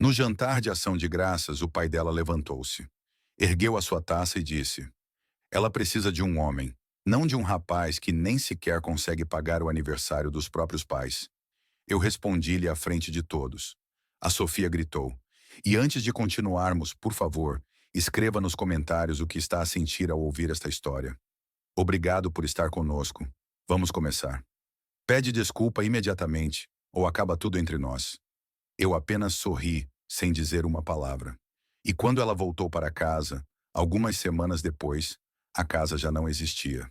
No jantar de ação de graças, o pai dela levantou-se, ergueu a sua taça e disse: Ela precisa de um homem, não de um rapaz que nem sequer consegue pagar o aniversário dos próprios pais. Eu respondi-lhe à frente de todos. A Sofia gritou: E antes de continuarmos, por favor, escreva nos comentários o que está a sentir ao ouvir esta história. Obrigado por estar conosco. Vamos começar. Pede desculpa imediatamente, ou acaba tudo entre nós. Eu apenas sorri, sem dizer uma palavra. E quando ela voltou para casa, algumas semanas depois, a casa já não existia.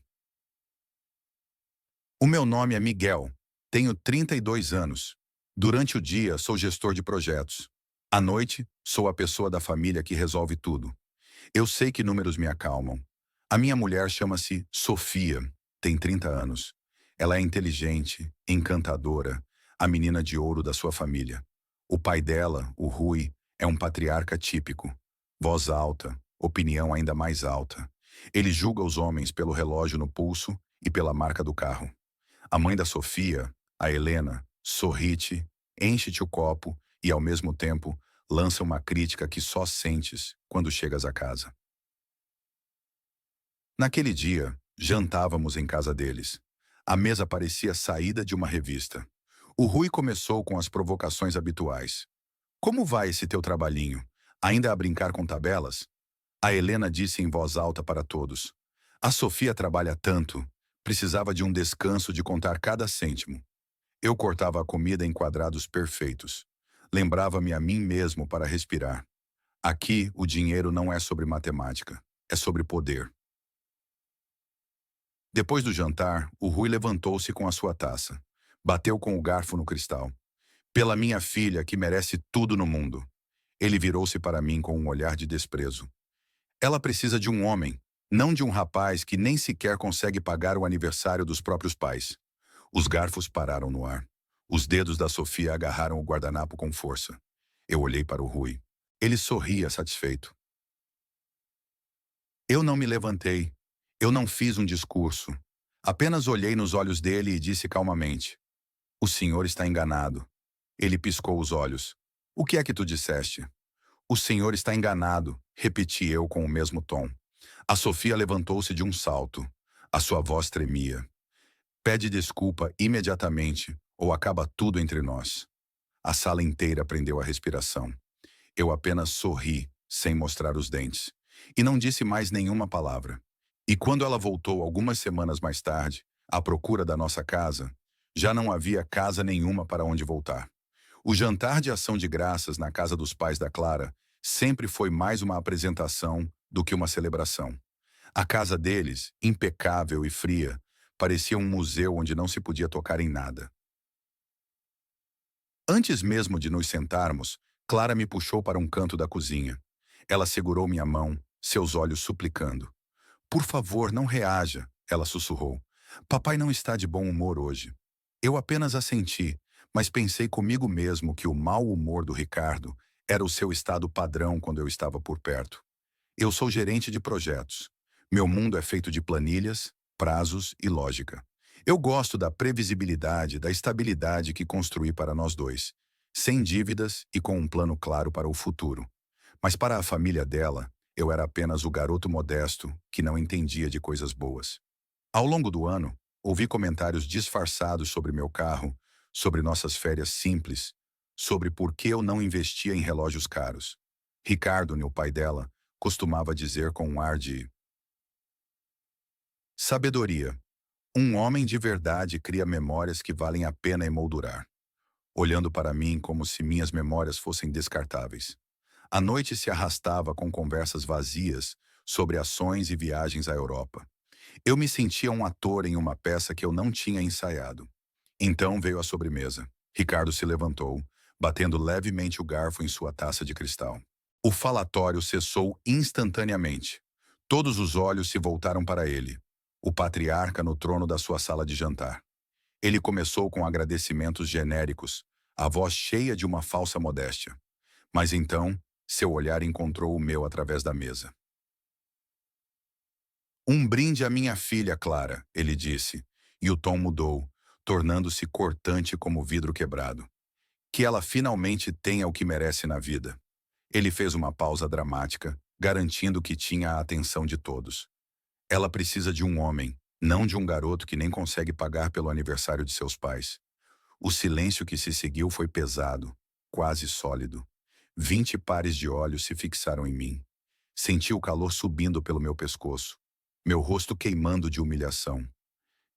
O meu nome é Miguel. Tenho 32 anos. Durante o dia, sou gestor de projetos. À noite, sou a pessoa da família que resolve tudo. Eu sei que números me acalmam. A minha mulher chama-se Sofia, tem 30 anos. Ela é inteligente, encantadora, a menina de ouro da sua família. O pai dela, o Rui, é um patriarca típico. Voz alta, opinião ainda mais alta. Ele julga os homens pelo relógio no pulso e pela marca do carro. A mãe da Sofia, a Helena, sorri-te, enche-te o copo e, ao mesmo tempo, lança uma crítica que só sentes quando chegas a casa. Naquele dia, jantávamos em casa deles. A mesa parecia saída de uma revista. O Rui começou com as provocações habituais. Como vai esse teu trabalhinho? Ainda a brincar com tabelas? A Helena disse em voz alta para todos. A Sofia trabalha tanto, precisava de um descanso de contar cada cêntimo. Eu cortava a comida em quadrados perfeitos. Lembrava-me a mim mesmo para respirar. Aqui, o dinheiro não é sobre matemática, é sobre poder. Depois do jantar, o Rui levantou-se com a sua taça. Bateu com o garfo no cristal. Pela minha filha, que merece tudo no mundo. Ele virou-se para mim com um olhar de desprezo. Ela precisa de um homem, não de um rapaz que nem sequer consegue pagar o aniversário dos próprios pais. Os garfos pararam no ar. Os dedos da Sofia agarraram o guardanapo com força. Eu olhei para o Rui. Ele sorria satisfeito. Eu não me levantei. Eu não fiz um discurso. Apenas olhei nos olhos dele e disse calmamente: O senhor está enganado. Ele piscou os olhos. O que é que tu disseste? O senhor está enganado, repeti eu com o mesmo tom. A Sofia levantou-se de um salto. A sua voz tremia. Pede desculpa imediatamente, ou acaba tudo entre nós. A sala inteira prendeu a respiração. Eu apenas sorri, sem mostrar os dentes. E não disse mais nenhuma palavra. E quando ela voltou algumas semanas mais tarde, à procura da nossa casa, já não havia casa nenhuma para onde voltar. O jantar de ação de graças na casa dos pais da Clara sempre foi mais uma apresentação do que uma celebração. A casa deles, impecável e fria, parecia um museu onde não se podia tocar em nada. Antes mesmo de nos sentarmos, Clara me puxou para um canto da cozinha. Ela segurou minha mão, seus olhos suplicando. Por favor, não reaja, ela sussurrou. Papai não está de bom humor hoje. Eu apenas assenti, mas pensei comigo mesmo que o mau humor do Ricardo era o seu estado padrão quando eu estava por perto. Eu sou gerente de projetos. Meu mundo é feito de planilhas, prazos e lógica. Eu gosto da previsibilidade, da estabilidade que construí para nós dois, sem dívidas e com um plano claro para o futuro. Mas para a família dela, eu era apenas o garoto modesto que não entendia de coisas boas. Ao longo do ano, ouvi comentários disfarçados sobre meu carro, sobre nossas férias simples, sobre por que eu não investia em relógios caros. Ricardo, o pai dela, costumava dizer com um ar de sabedoria: um homem de verdade cria memórias que valem a pena emoldurar, olhando para mim como se minhas memórias fossem descartáveis. A noite se arrastava com conversas vazias sobre ações e viagens à Europa. Eu me sentia um ator em uma peça que eu não tinha ensaiado. Então veio a sobremesa. Ricardo se levantou, batendo levemente o garfo em sua taça de cristal. O falatório cessou instantaneamente. Todos os olhos se voltaram para ele, o patriarca no trono da sua sala de jantar. Ele começou com agradecimentos genéricos, a voz cheia de uma falsa modéstia. Mas então, seu olhar encontrou o meu através da mesa. Um brinde à minha filha, Clara, ele disse, e o tom mudou, tornando-se cortante como vidro quebrado. Que ela finalmente tenha o que merece na vida. Ele fez uma pausa dramática, garantindo que tinha a atenção de todos. Ela precisa de um homem, não de um garoto que nem consegue pagar pelo aniversário de seus pais. O silêncio que se seguiu foi pesado, quase sólido. 20 pares de olhos se fixaram em mim. Senti o calor subindo pelo meu pescoço, meu rosto queimando de humilhação.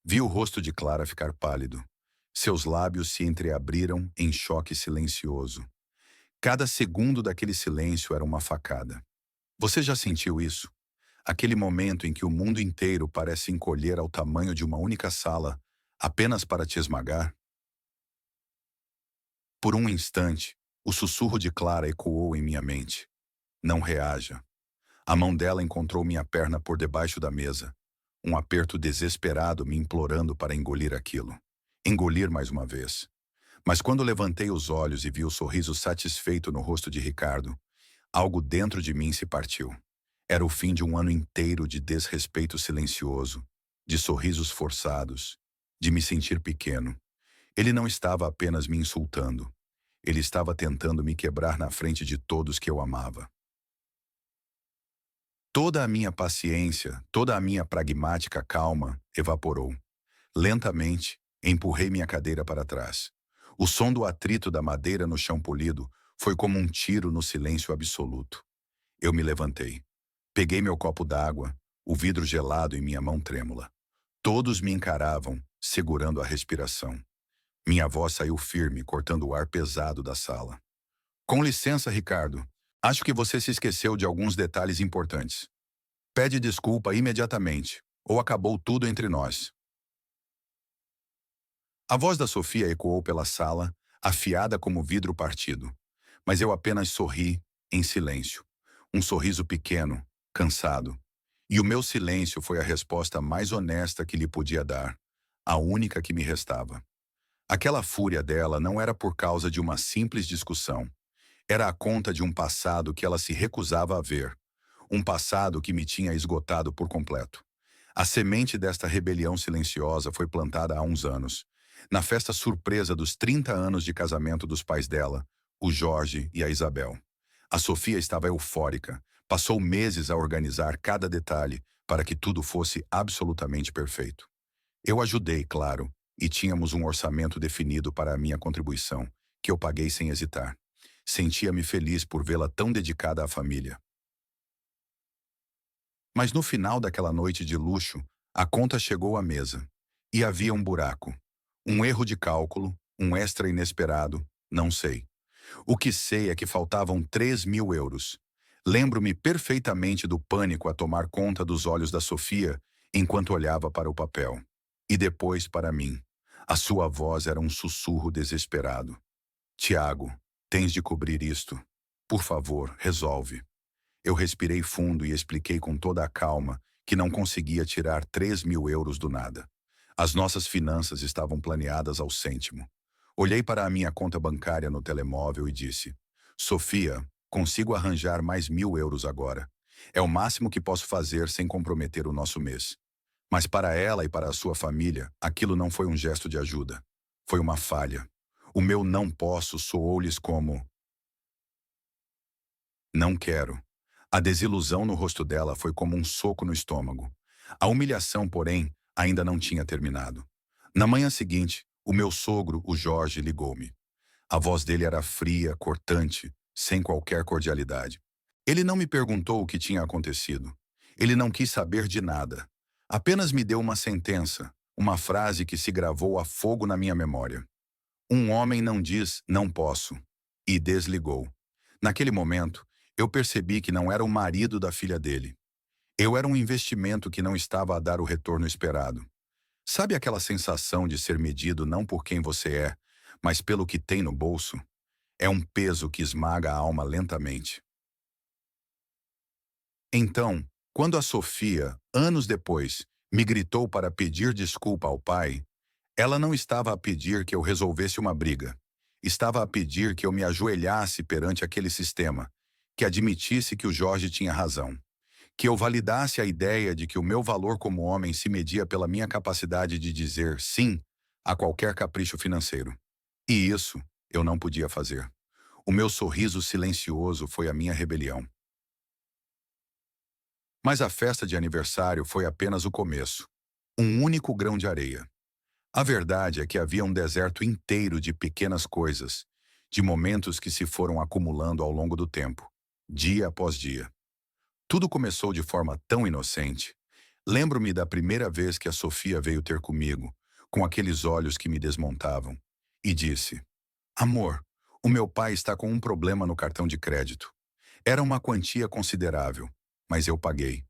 Vi o rosto de Clara ficar pálido. Seus lábios se entreabriram em choque silencioso. Cada segundo daquele silêncio era uma facada. Você já sentiu isso? Aquele momento em que o mundo inteiro parece encolher ao tamanho de uma única sala, apenas para te esmagar? Por um instante, o sussurro de Clara ecoou em minha mente. Não reaja. A mão dela encontrou minha perna por debaixo da mesa. Um aperto desesperado me implorando para engolir aquilo. Engolir mais uma vez. Mas quando levantei os olhos e vi o sorriso satisfeito no rosto de Ricardo, algo dentro de mim se partiu. Era o fim de um ano inteiro de desrespeito silencioso, de sorrisos forçados, de me sentir pequeno. Ele não estava apenas me insultando. Ele estava tentando me quebrar na frente de todos que eu amava. Toda a minha paciência, toda a minha pragmática calma evaporou. Lentamente, empurrei minha cadeira para trás. O som do atrito da madeira no chão polido foi como um tiro no silêncio absoluto. Eu me levantei. Peguei meu copo d'água, o vidro gelado em minha mão trêmula. Todos me encaravam, segurando a respiração. Minha voz saiu firme, cortando o ar pesado da sala. Com licença, Ricardo. Acho que você se esqueceu de alguns detalhes importantes. Pede desculpa imediatamente, ou acabou tudo entre nós. A voz da Sofia ecoou pela sala, afiada como vidro partido. Mas eu apenas sorri, em silêncio. Um sorriso pequeno, cansado. E o meu silêncio foi a resposta mais honesta que lhe podia dar, a única que me restava. Aquela fúria dela não era por causa de uma simples discussão. Era a conta de um passado que ela se recusava a ver. Um passado que me tinha esgotado por completo. A semente desta rebelião silenciosa foi plantada há uns anos. Na festa surpresa dos 30 anos de casamento dos pais dela, o Jorge e a Isabel. A Sofia estava eufórica. Passou meses a organizar cada detalhe para que tudo fosse absolutamente perfeito. Eu ajudei, claro, e tínhamos um orçamento definido para a minha contribuição, que eu paguei sem hesitar. Sentia-me feliz por vê-la tão dedicada à família. Mas no final daquela noite de luxo, a conta chegou à mesa. E havia um buraco. Um erro de cálculo, um extra inesperado, não sei. O que sei é que faltavam 3.000 euros. Lembro-me perfeitamente do pânico a tomar conta dos olhos da Sofia enquanto olhava para o papel. E depois para mim. A sua voz era um sussurro desesperado. Tiago, tens de cobrir isto. Por favor, resolve. Eu respirei fundo e expliquei com toda a calma que não conseguia tirar 3.000 euros do nada. As nossas finanças estavam planeadas ao cêntimo. Olhei para a minha conta bancária no telemóvel e disse: Sofia, consigo arranjar mais 1.000 euros agora. É o máximo que posso fazer sem comprometer o nosso mês. Mas para ela e para a sua família, aquilo não foi um gesto de ajuda. Foi uma falha. O meu não posso soou-lhes como não quero. A desilusão no rosto dela foi como um soco no estômago. A humilhação, porém, ainda não tinha terminado. Na manhã seguinte, o meu sogro, o Jorge, ligou-me. A voz dele era fria, cortante, sem qualquer cordialidade. Ele não me perguntou o que tinha acontecido. Ele não quis saber de nada. Apenas me deu uma sentença, uma frase que se gravou a fogo na minha memória. Um homem não diz não posso. E desligou. Naquele momento, eu percebi que não era o marido da filha dele. Eu era um investimento que não estava a dar o retorno esperado. Sabe aquela sensação de ser medido não por quem você é, mas pelo que tem no bolso? É um peso que esmaga a alma lentamente. Então, quando a Sofia, anos depois, me gritou para pedir desculpa ao pai, ela não estava a pedir que eu resolvesse uma briga. Estava a pedir que eu me ajoelhasse perante aquele sistema, que admitisse que o Jorge tinha razão, que eu validasse a ideia de que o meu valor como homem se media pela minha capacidade de dizer sim a qualquer capricho financeiro. E isso eu não podia fazer. O meu sorriso silencioso foi a minha rebelião. Mas a festa de aniversário foi apenas o começo. Um único grão de areia. A verdade é que havia um deserto inteiro de pequenas coisas, de momentos que se foram acumulando ao longo do tempo, dia após dia. Tudo começou de forma tão inocente. Lembro-me da primeira vez que a Sofia veio ter comigo, com aqueles olhos que me desmontavam, e disse: Amor, o meu pai está com um problema no cartão de crédito. Era uma quantia considerável, mas eu paguei.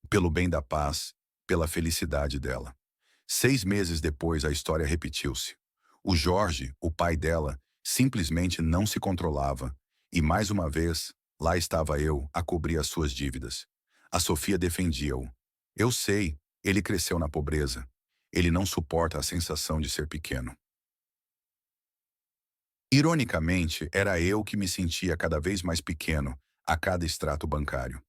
Pelo bem da paz, pela felicidade dela. 6 meses depois, a história repetiu-se. O Jorge, o pai dela, simplesmente não se controlava. E mais uma vez, lá estava eu a cobrir as suas dívidas. A Sofia defendia-o. Eu sei, ele cresceu na pobreza. Ele não suporta a sensação de ser pequeno. Ironicamente, era eu que me sentia cada vez mais pequeno a cada extrato bancário.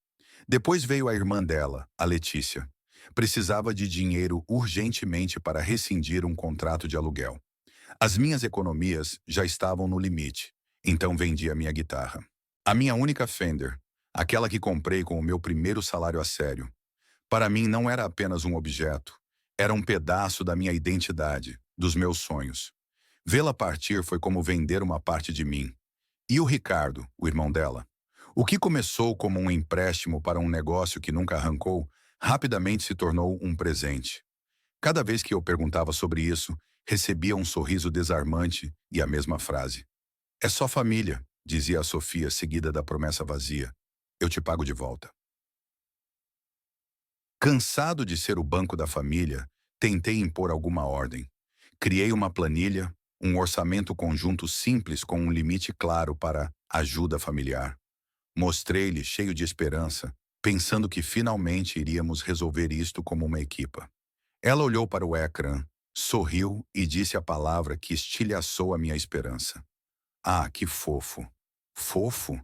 Depois veio a irmã dela, a Letícia. Precisava de dinheiro urgentemente para rescindir um contrato de aluguel. As minhas economias já estavam no limite, então vendi a minha guitarra. A minha única Fender, aquela que comprei com o meu primeiro salário a sério. Para mim não era apenas um objeto, era um pedaço da minha identidade, dos meus sonhos. Vê-la partir foi como vender uma parte de mim. E o Ricardo, o irmão dela? O que começou como um empréstimo para um negócio que nunca arrancou, rapidamente se tornou um presente. Cada vez que eu perguntava sobre isso, recebia um sorriso desarmante e a mesma frase. É só família, dizia a Sofia, seguida da promessa vazia. Eu te pago de volta. Cansado de ser o banco da família, tentei impor alguma ordem. Criei uma planilha, um orçamento conjunto simples com um limite claro para ajuda familiar. Mostrei-lhe, cheio de esperança, pensando que finalmente iríamos resolver isto como uma equipa. Ela olhou para o ecrã, sorriu e disse a palavra que estilhaçou a minha esperança. Ah, que fofo! Fofo?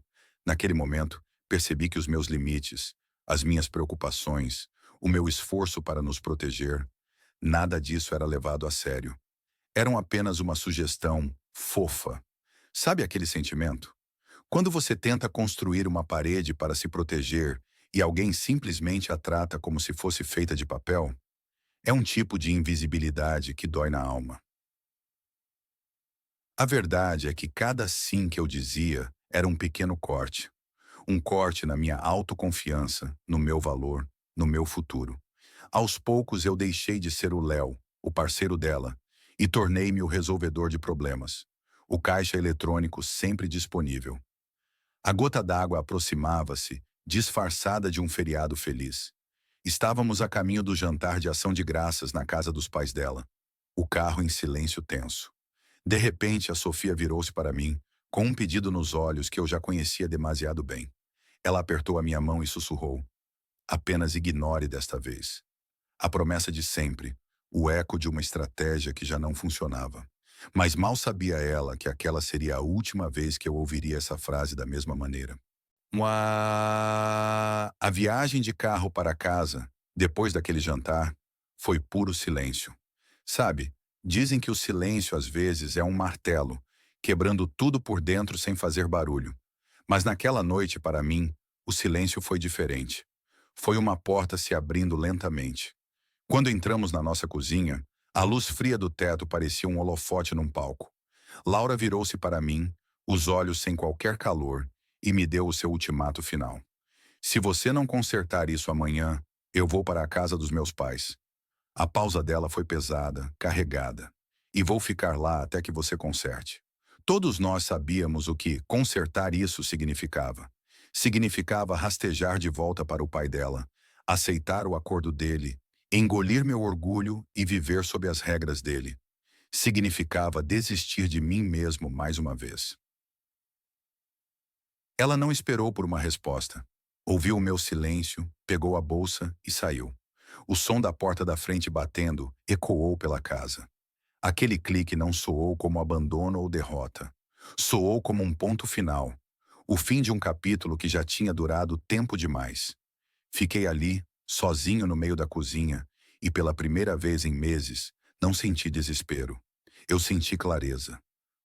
Naquele momento, percebi que os meus limites, as minhas preocupações, o meu esforço para nos proteger, nada disso era levado a sério. Eram apenas uma sugestão fofa. Sabe aquele sentimento? Quando você tenta construir uma parede para se proteger e alguém simplesmente a trata como se fosse feita de papel, é um tipo de invisibilidade que dói na alma. A verdade é que cada sim que eu dizia era um pequeno corte. Um corte na minha autoconfiança, no meu valor, no meu futuro. Aos poucos eu deixei de ser o Léo, o parceiro dela, e tornei-me o resolvedor de problemas. O caixa eletrônico sempre disponível. A gota d'água aproximava-se, disfarçada de um feriado feliz. Estávamos a caminho do jantar de ação de graças na casa dos pais dela. O carro em silêncio tenso. De repente, a Sofia virou-se para mim, com um pedido nos olhos que eu já conhecia demasiado bem. Ela apertou a minha mão e sussurrou: Apenas ignore desta vez. A promessa de sempre, o eco de uma estratégia que já não funcionava. Mas mal sabia ela que aquela seria a última vez que eu ouviria essa frase da mesma maneira. A viagem de carro para casa, depois daquele jantar, foi puro silêncio. Sabe, dizem que o silêncio às vezes é um martelo, quebrando tudo por dentro sem fazer barulho. Mas naquela noite, para mim, o silêncio foi diferente. Foi uma porta se abrindo lentamente. Quando entramos na nossa cozinha, a luz fria do teto parecia um holofote num palco. Laura virou-se para mim, os olhos sem qualquer calor, e me deu o seu ultimato final. Se você não consertar isso amanhã, eu vou para a casa dos meus pais. A pausa dela foi pesada, carregada. E vou ficar lá até que você conserte. Todos nós sabíamos o que consertar isso significava. Significava rastejar de volta para o pai dela, aceitar o acordo dele, engolir meu orgulho e viver sob as regras dele. Significava desistir de mim mesmo mais uma vez. Ela não esperou por uma resposta. Ouviu o meu silêncio, pegou a bolsa e saiu. O som da porta da frente batendo ecoou pela casa. Aquele clique não soou como abandono ou derrota. Soou como um ponto final. O fim de um capítulo que já tinha durado tempo demais. Fiquei ali, sozinho no meio da cozinha, e pela primeira vez em meses, não senti desespero. Eu senti clareza.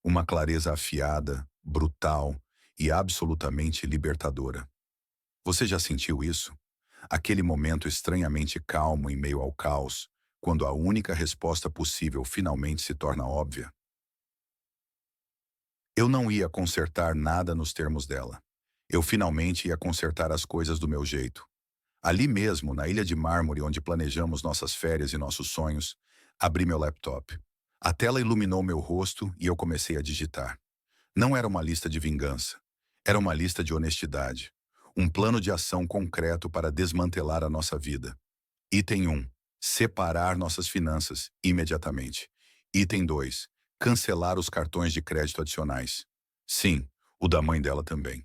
Uma clareza afiada, brutal e absolutamente libertadora. Você já sentiu isso? Aquele momento estranhamente calmo em meio ao caos, quando a única resposta possível finalmente se torna óbvia? Eu não ia consertar nada nos termos dela. Eu finalmente ia consertar as coisas do meu jeito. Ali mesmo, na ilha de mármore onde planejamos nossas férias e nossos sonhos, abri meu laptop. A tela iluminou meu rosto e eu comecei a digitar. Não era uma lista de vingança. Era uma lista de honestidade. Um plano de ação concreto para desmantelar a nossa vida. Item 1. Separar nossas finanças imediatamente. Item 2. Cancelar os cartões de crédito adicionais. Sim, o da mãe dela também.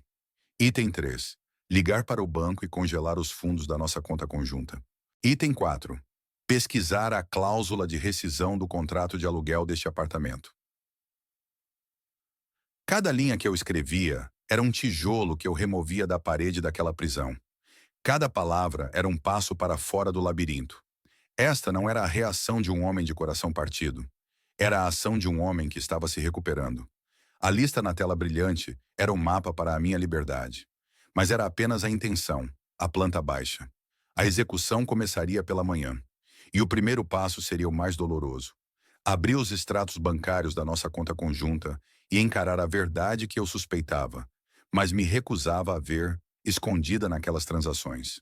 Item 3. Ligar para o banco e congelar os fundos da nossa conta conjunta. Item 4. Pesquisar a cláusula de rescisão do contrato de aluguel deste apartamento. Cada linha que eu escrevia era um tijolo que eu removia da parede daquela prisão. Cada palavra era um passo para fora do labirinto. Esta não era a reação de um homem de coração partido. Era a ação de um homem que estava se recuperando. A lista na tela brilhante era o mapa para a minha liberdade. Mas era apenas a intenção, a planta baixa. A execução começaria pela manhã. E o primeiro passo seria o mais doloroso. Abrir os extratos bancários da nossa conta conjunta e encarar a verdade que eu suspeitava, mas me recusava a ver, escondida naquelas transações.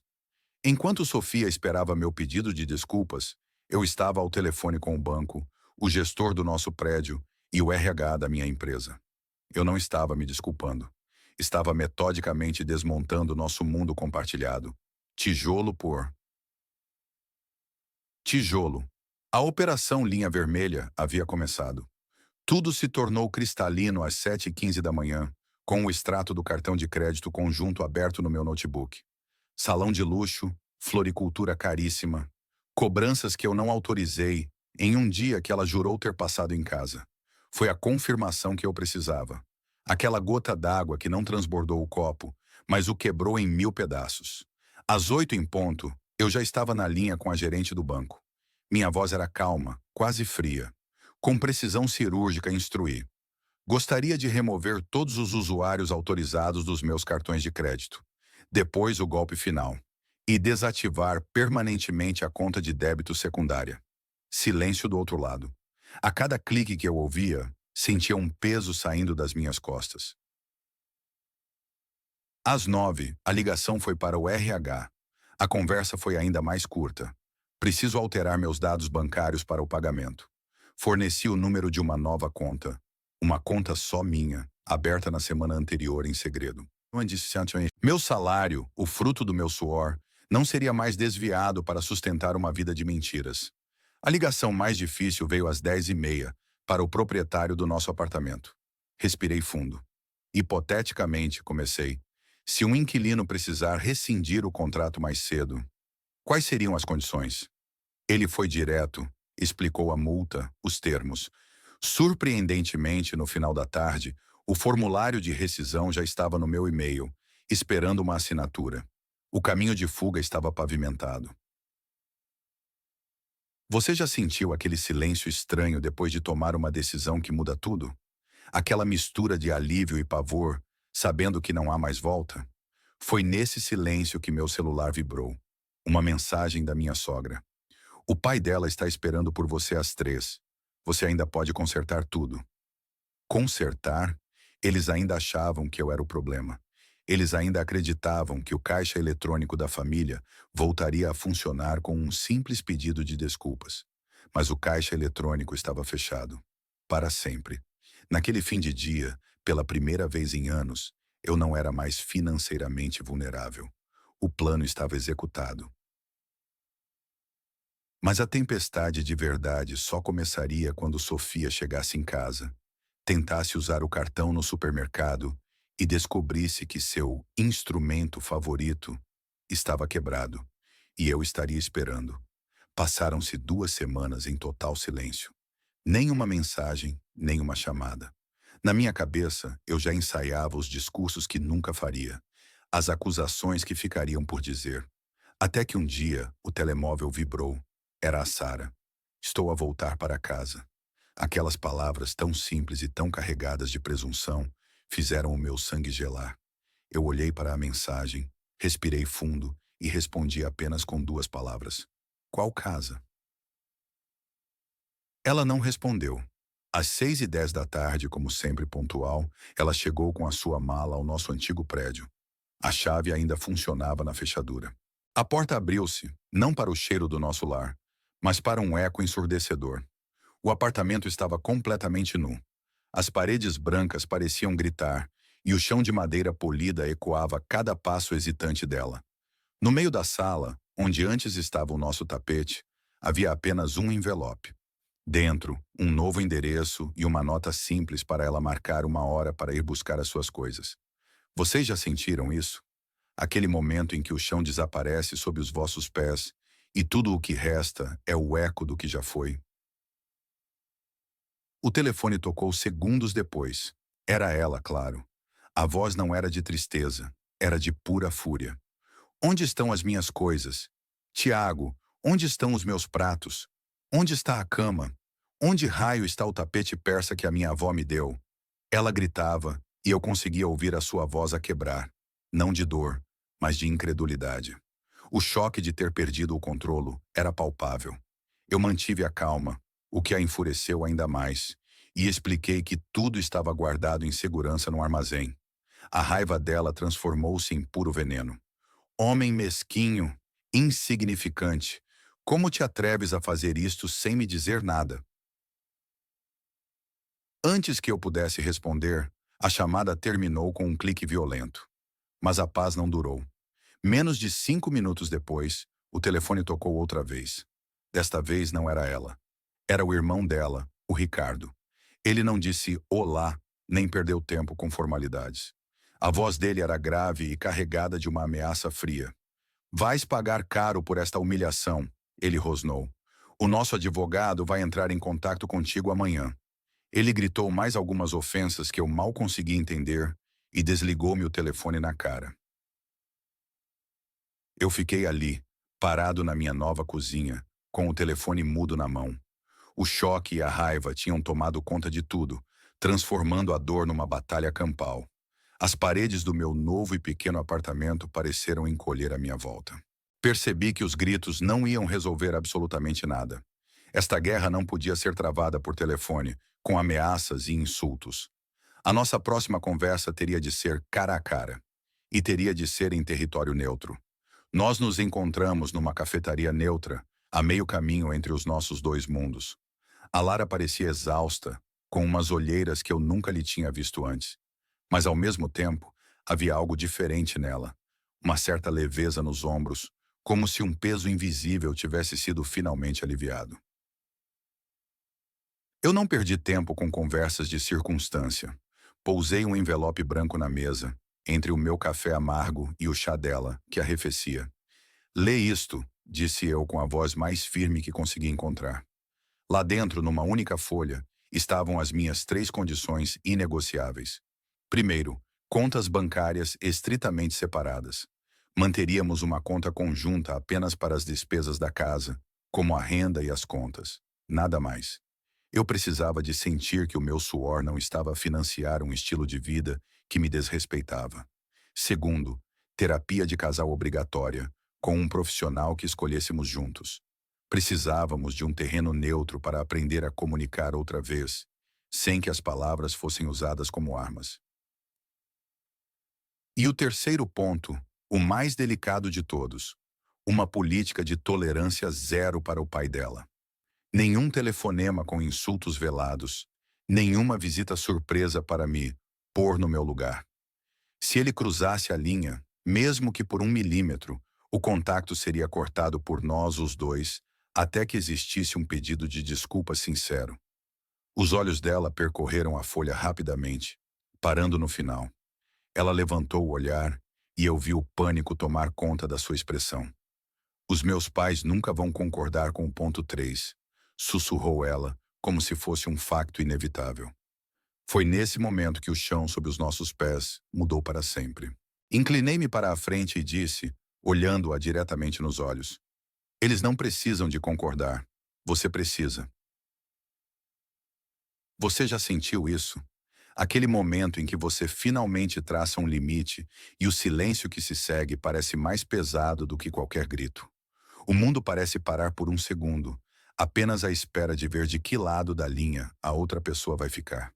Enquanto Sofia esperava meu pedido de desculpas, eu estava ao telefone com o banco, o gestor do nosso prédio e o RH da minha empresa. Eu não estava me desculpando. Estava metodicamente desmontando nosso mundo compartilhado, tijolo por tijolo. A Operação Linha Vermelha havia começado. Tudo se tornou cristalino às 7h15 da manhã, com o extrato do cartão de crédito conjunto aberto no meu notebook. Salão de luxo, floricultura caríssima, cobranças que eu não autorizei em um dia que ela jurou ter passado em casa. Foi a confirmação que eu precisava. Aquela gota d'água que não transbordou o copo, mas o quebrou em 1000 pedaços. Às 8 em ponto, eu já estava na linha com a gerente do banco. Minha voz era calma, quase fria. Com precisão cirúrgica instruí. Gostaria de remover todos os usuários autorizados dos meus cartões de crédito. Depois o golpe final. E desativar permanentemente a conta de débito secundária. Silêncio do outro lado. A cada clique que eu ouvia, sentia um peso saindo das minhas costas. Às 9, a ligação foi para o RH. A conversa foi ainda mais curta. Preciso alterar meus dados bancários para o pagamento. Forneci o número de uma nova conta. Uma conta só minha, aberta na semana anterior em segredo. Meu salário, o fruto do meu suor, não seria mais desviado para sustentar uma vida de mentiras. A ligação mais difícil veio às 10h30, para o proprietário do nosso apartamento. Respirei fundo. Hipoteticamente, comecei. Se um inquilino precisar rescindir o contrato mais cedo, quais seriam as condições? Ele foi direto, explicou a multa, os termos. Surpreendentemente, no final da tarde, o formulário de rescisão já estava no meu e-mail, esperando uma assinatura. O caminho de fuga estava pavimentado. Você já sentiu aquele silêncio estranho depois de tomar uma decisão que muda tudo? Aquela mistura de alívio e pavor, sabendo que não há mais volta? Foi nesse silêncio que meu celular vibrou. Uma mensagem da minha sogra. O pai dela está esperando por você às 3. Você ainda pode consertar tudo. Consertar? Eles ainda achavam que eu era o problema. Eles ainda acreditavam que o caixa eletrônico da família voltaria a funcionar com um simples pedido de desculpas. Mas o caixa eletrônico estava fechado. Para sempre. Naquele fim de dia, pela primeira vez em anos, eu não era mais financeiramente vulnerável. O plano estava executado. Mas a tempestade de verdade só começaria quando Sofia chegasse em casa, tentasse usar o cartão no supermercado e descobrisse que seu instrumento favorito estava quebrado, e eu estaria esperando. Passaram-se 2 semanas em total silêncio. Nem uma mensagem, nem uma chamada. Na minha cabeça, eu já ensaiava os discursos que nunca faria, as acusações que ficariam por dizer. Até que um dia, o telemóvel vibrou. Era a Sara. Estou a voltar para casa. Aquelas palavras tão simples e tão carregadas de presunção fizeram o meu sangue gelar. Eu olhei para a mensagem, respirei fundo e respondi apenas com duas palavras: qual casa? Ela não respondeu. Às 6h10 da tarde, como sempre pontual, ela chegou com a sua mala ao nosso antigo prédio. A chave ainda funcionava na fechadura. A porta abriu-se, não para o cheiro do nosso lar, mas para um eco ensurdecedor. O apartamento estava completamente nu. As paredes brancas pareciam gritar, e o chão de madeira polida ecoava cada passo hesitante dela. No meio da sala, onde antes estava o nosso tapete, havia apenas um envelope. Dentro, um novo endereço e uma nota simples para ela marcar uma hora para ir buscar as suas coisas. Vocês já sentiram isso? Aquele momento em que o chão desaparece sob os vossos pés e tudo o que resta é o eco do que já foi. O telefone tocou segundos depois. Era ela, claro. A voz não era de tristeza, era de pura fúria. Onde estão as minhas coisas? Tiago, onde estão os meus pratos? Onde está a cama? Onde raio está o tapete persa que a minha avó me deu? Ela gritava, e eu conseguia ouvir a sua voz a quebrar. Não de dor, mas de incredulidade. O choque de ter perdido o controlo era palpável. Eu mantive a calma, o que a enfureceu ainda mais, e expliquei que tudo estava guardado em segurança no armazém. A raiva dela transformou-se em puro veneno. Homem mesquinho, insignificante, como te atreves a fazer isto sem me dizer nada? Antes que eu pudesse responder, a chamada terminou com um clique violento. Mas a paz não durou. Menos de 5 minutos depois, o telefone tocou outra vez. Desta vez não era ela. Era o irmão dela, o Ricardo. Ele não disse olá, nem perdeu tempo com formalidades. A voz dele era grave e carregada de uma ameaça fria. Vais pagar caro por esta humilhação, ele rosnou. O nosso advogado vai entrar em contato contigo amanhã. Ele gritou mais algumas ofensas que eu mal consegui entender e desligou-me o telefone na cara. Eu fiquei ali, parado na minha nova cozinha, com o telefone mudo na mão. O choque e a raiva tinham tomado conta de tudo, transformando a dor numa batalha campal. As paredes do meu novo e pequeno apartamento pareceram encolher à minha volta. Percebi que os gritos não iam resolver absolutamente nada. Esta guerra não podia ser travada por telefone, com ameaças e insultos. A nossa próxima conversa teria de ser cara a cara. E teria de ser em território neutro. Nós nos encontramos numa cafetaria neutra, a meio caminho entre os nossos dois mundos. A Lara parecia exausta, com umas olheiras que eu nunca lhe tinha visto antes. Mas, ao mesmo tempo, havia algo diferente nela. Uma certa leveza nos ombros, como se um peso invisível tivesse sido finalmente aliviado. Eu não perdi tempo com conversas de circunstância. Pousei um envelope branco na mesa, entre o meu café amargo e o chá dela, que arrefecia. Lê isto, disse eu com a voz mais firme que consegui encontrar. Lá dentro, numa única folha, estavam as minhas 3 condições inegociáveis. Primeiro, contas bancárias estritamente separadas. Manteríamos uma conta conjunta apenas para as despesas da casa, como a renda e as contas. Nada mais. Eu precisava de sentir que o meu suor não estava a financiar um estilo de vida que me desrespeitava. Segundo, terapia de casal obrigatória, com um profissional que escolhêssemos juntos. Precisávamos de um terreno neutro para aprender a comunicar outra vez, sem que as palavras fossem usadas como armas. E o terceiro ponto, o mais delicado de todos, uma política de tolerância zero para o pai dela. Nenhum telefonema com insultos velados, nenhuma visita surpresa para me pôr no meu lugar. Se ele cruzasse a linha, mesmo que por 1 milímetro, o contato seria cortado por nós os dois, até que existisse um pedido de desculpa sincero. Os olhos dela percorreram a folha rapidamente, parando no final. Ela levantou o olhar e eu vi o pânico tomar conta da sua expressão. Os meus pais nunca vão concordar com o ponto 3, sussurrou ela, como se fosse um facto inevitável. Foi nesse momento que o chão sob os nossos pés mudou para sempre. Inclinei-me para a frente e disse, olhando-a diretamente nos olhos: eles não precisam de concordar. Você precisa. Você já sentiu isso? Aquele momento em que você finalmente traça um limite e o silêncio que se segue parece mais pesado do que qualquer grito. O mundo parece parar por um segundo, apenas à espera de ver de que lado da linha a outra pessoa vai ficar.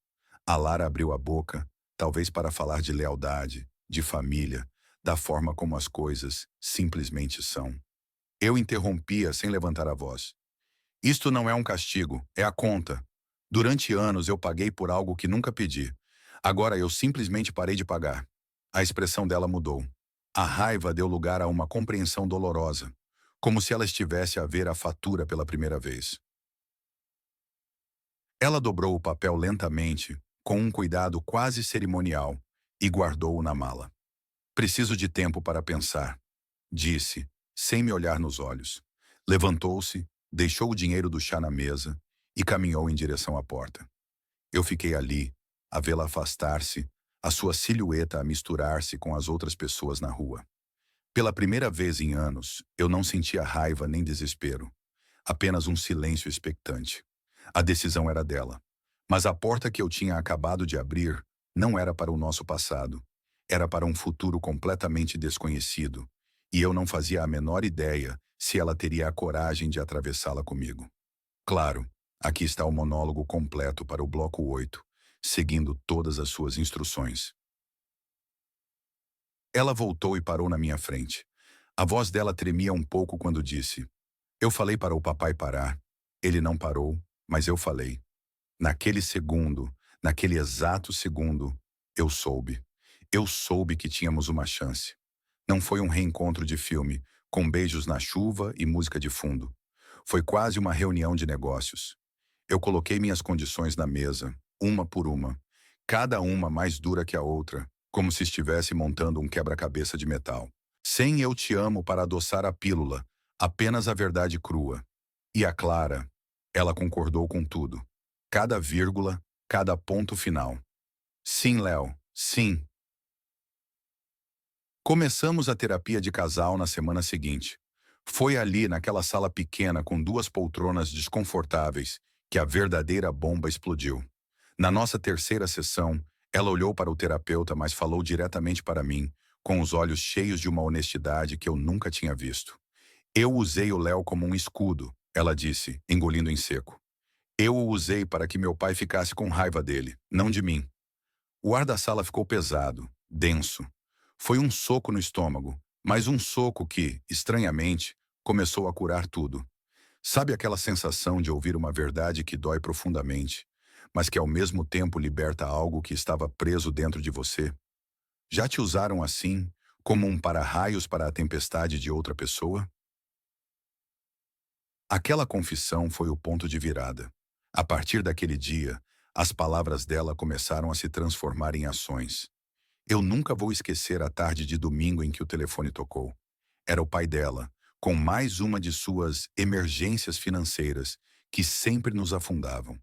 A Lara abriu a boca, talvez para falar de lealdade, de família, da forma como as coisas simplesmente são. Eu interrompia sem levantar a voz. Isto não é um castigo, é a conta. Durante anos eu paguei por algo que nunca pedi. Agora eu simplesmente parei de pagar. A expressão dela mudou. A raiva deu lugar a uma compreensão dolorosa, como se ela estivesse a ver a fatura pela primeira vez. Ela dobrou o papel lentamente, com um cuidado quase cerimonial, e guardou-o na mala. Preciso de tempo para pensar, disse, sem me olhar nos olhos. Levantou-se, deixou o dinheiro do chá na mesa e caminhou em direção à porta. Eu fiquei ali, a vê-la afastar-se, a sua silhueta a misturar-se com as outras pessoas na rua. Pela primeira vez em anos, eu não sentia raiva nem desespero, apenas um silêncio expectante. A decisão era dela. Mas a porta que eu tinha acabado de abrir não era para o nosso passado. Era para um futuro completamente desconhecido. E eu não fazia a menor ideia se ela teria a coragem de atravessá-la comigo. Claro, aqui está o monólogo completo para o bloco 8, seguindo todas as suas instruções. Ela voltou e parou na minha frente. A voz dela tremia um pouco quando disse: Eu falei para o papai parar. Ele não parou, mas eu falei. Naquele segundo, naquele exato segundo, eu soube. Eu soube que tínhamos uma chance. Não foi um reencontro de filme, com beijos na chuva e música de fundo. Foi quase uma reunião de negócios. Eu coloquei minhas condições na mesa, uma por uma, cada uma mais dura que a outra, como se estivesse montando um quebra-cabeça de metal. Sem eu te amo para adoçar a pílula, apenas a verdade crua. E a Clara, ela concordou com tudo. Cada vírgula, cada ponto final. Sim, Léo, sim. Começamos a terapia de casal na semana seguinte. Foi ali, naquela sala pequena com duas poltronas desconfortáveis, que a verdadeira bomba explodiu. Na nossa terceira sessão, ela olhou para o terapeuta, mas falou diretamente para mim, com os olhos cheios de uma honestidade que eu nunca tinha visto. Eu usei o Léo como um escudo, ela disse, engolindo em seco. Eu o usei para que meu pai ficasse com raiva dele, não de mim. O ar da sala ficou pesado, denso. Foi um soco no estômago, mas um soco que, estranhamente, começou a curar tudo. Sabe aquela sensação de ouvir uma verdade que dói profundamente, mas que ao mesmo tempo liberta algo que estava preso dentro de você? Já te usaram assim, como um para-raios para a tempestade de outra pessoa? Aquela confissão foi o ponto de virada. A partir daquele dia, as palavras dela começaram a se transformar em ações. Eu nunca vou esquecer a tarde de domingo em que o telefone tocou. Era o pai dela, com mais uma de suas emergências financeiras, que sempre nos afundavam.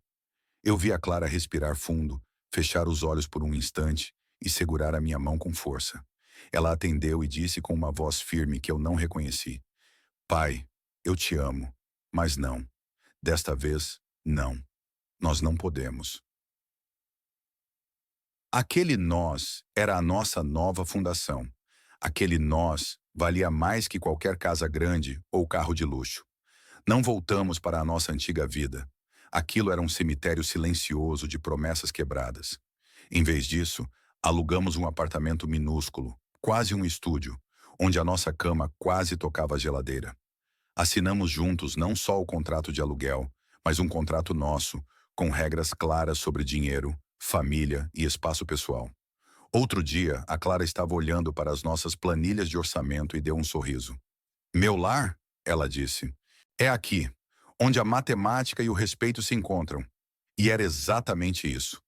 Eu vi a Clara respirar fundo, fechar os olhos por um instante e segurar a minha mão com força. Ela atendeu e disse com uma voz firme que eu não reconheci: Pai, eu te amo, mas não. Desta vez, não. Nós não podemos. Aquele nós era a nossa nova fundação. Aquele nós valia mais que qualquer casa grande ou carro de luxo. Não voltamos para a nossa antiga vida. Aquilo era um cemitério silencioso de promessas quebradas. Em vez disso, alugamos um apartamento minúsculo, quase um estúdio, onde a nossa cama quase tocava a geladeira. Assinamos juntos não só o contrato de aluguel, mas um contrato nosso, com regras claras sobre dinheiro, família e espaço pessoal. Outro dia, a Clara estava olhando para as nossas planilhas de orçamento e deu um sorriso. Meu lar, ela disse, é aqui, onde a matemática e o respeito se encontram. E era exatamente isso.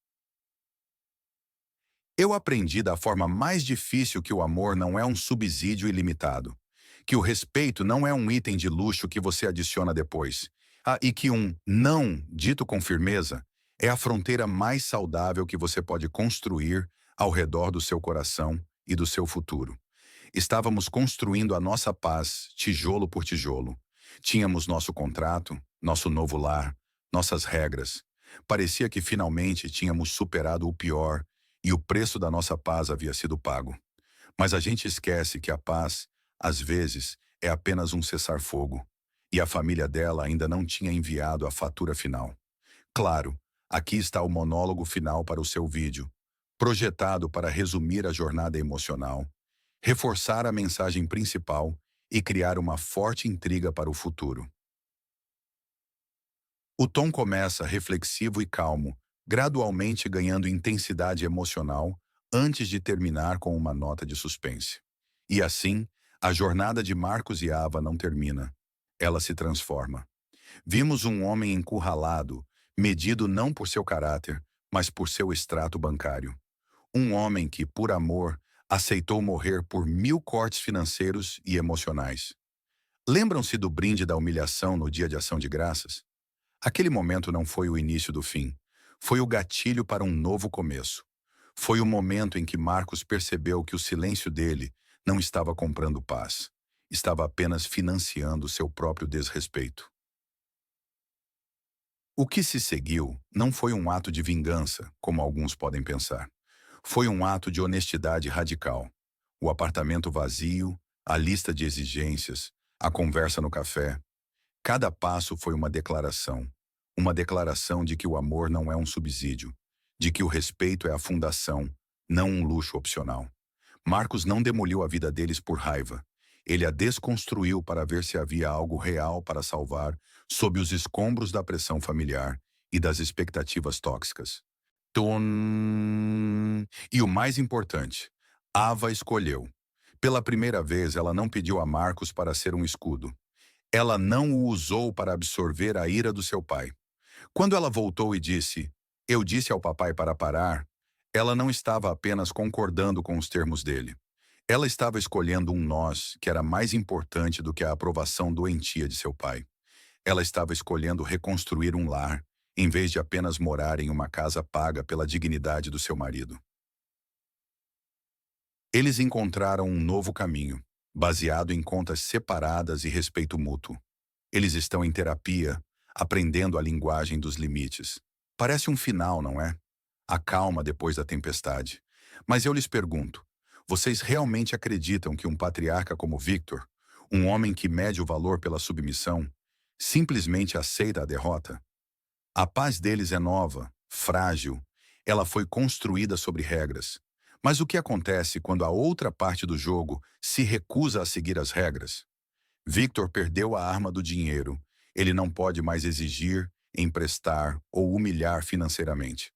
Eu aprendi da forma mais difícil que o amor não é um subsídio ilimitado, que o respeito não é um item de luxo que você adiciona depois, e que um não dito com firmeza é a fronteira mais saudável que você pode construir ao redor do seu coração e do seu futuro. Estávamos construindo a nossa paz, tijolo por tijolo. Tínhamos nosso contrato, nosso novo lar, nossas regras. Parecia que finalmente tínhamos superado o pior e o preço da nossa paz havia sido pago. Mas a gente esquece que a paz, às vezes, é apenas um cessar-fogo. E a família dela ainda não tinha enviado a fatura final. Claro, aqui está o monólogo final para o seu vídeo, projetado para resumir a jornada emocional, reforçar a mensagem principal e criar uma forte intriga para o futuro. O tom começa reflexivo e calmo, gradualmente ganhando intensidade emocional antes de terminar com uma nota de suspense. E assim, a jornada de Marcos e Ava não termina. Ela se transforma. Vimos um homem encurralado, medido não por seu caráter, mas por seu extrato bancário. Um homem que, por amor, aceitou morrer por 1000 cortes financeiros e emocionais. Lembram-se do brinde da humilhação no dia de ação de graças? Aquele momento não foi o início do fim. Foi o gatilho para um novo começo. Foi o momento em que Marcos percebeu que o silêncio dele não estava comprando paz. Estava apenas financiando seu próprio desrespeito. O que se seguiu não foi um ato de vingança, como alguns podem pensar. Foi um ato de honestidade radical. O apartamento vazio, a lista de exigências, a conversa no café. Cada passo foi uma declaração. Uma declaração de que o amor não é um subsídio, de que o respeito é a fundação, não um luxo opcional. Marcos não demoliu a vida deles por raiva. Ele a desconstruiu para ver se havia algo real para salvar sob os escombros da pressão familiar e das expectativas tóxicas. E o mais importante, Ava escolheu. Pela primeira vez, ela não pediu a Marcos para ser um escudo. Ela não o usou para absorver a ira do seu pai. Quando ela voltou e disse, "Eu disse ao papai para parar", ela não estava apenas concordando com os termos dele. Ela estava escolhendo um nós que era mais importante do que a aprovação doentia de seu pai. Ela estava escolhendo reconstruir um lar, em vez de apenas morar em uma casa paga pela dignidade do seu marido. Eles encontraram um novo caminho, baseado em contas separadas e respeito mútuo. Eles estão em terapia, aprendendo a linguagem dos limites. Parece um final, não é? A calma depois da tempestade. Mas eu lhes pergunto, vocês realmente acreditam que um patriarca como Victor, um homem que mede o valor pela submissão, simplesmente aceita a derrota? A paz deles é nova, frágil. Ela foi construída sobre regras. Mas o que acontece quando a outra parte do jogo se recusa a seguir as regras? Victor perdeu a arma do dinheiro. Ele não pode mais exigir, emprestar ou humilhar financeiramente.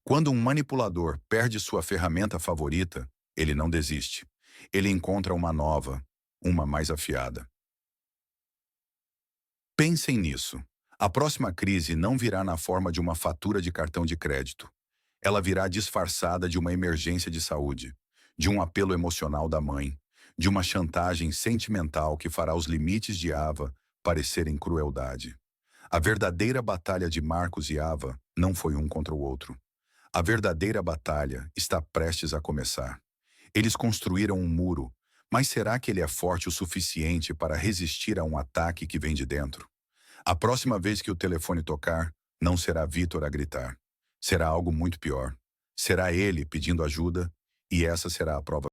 Quando um manipulador perde sua ferramenta favorita, ele não desiste. Ele encontra uma nova, uma mais afiada. Pensem nisso. A próxima crise não virá na forma de uma fatura de cartão de crédito. Ela virá disfarçada de uma emergência de saúde, de um apelo emocional da mãe, de uma chantagem sentimental que fará os limites de Ava parecerem crueldade. A verdadeira batalha de Marcos e Ava não foi um contra o outro. A verdadeira batalha está prestes a começar. Eles construíram um muro, mas será que ele é forte o suficiente para resistir a um ataque que vem de dentro? A próxima vez que o telefone tocar, não será Vitor a gritar. Será algo muito pior. Será ele pedindo ajuda, e essa será a prova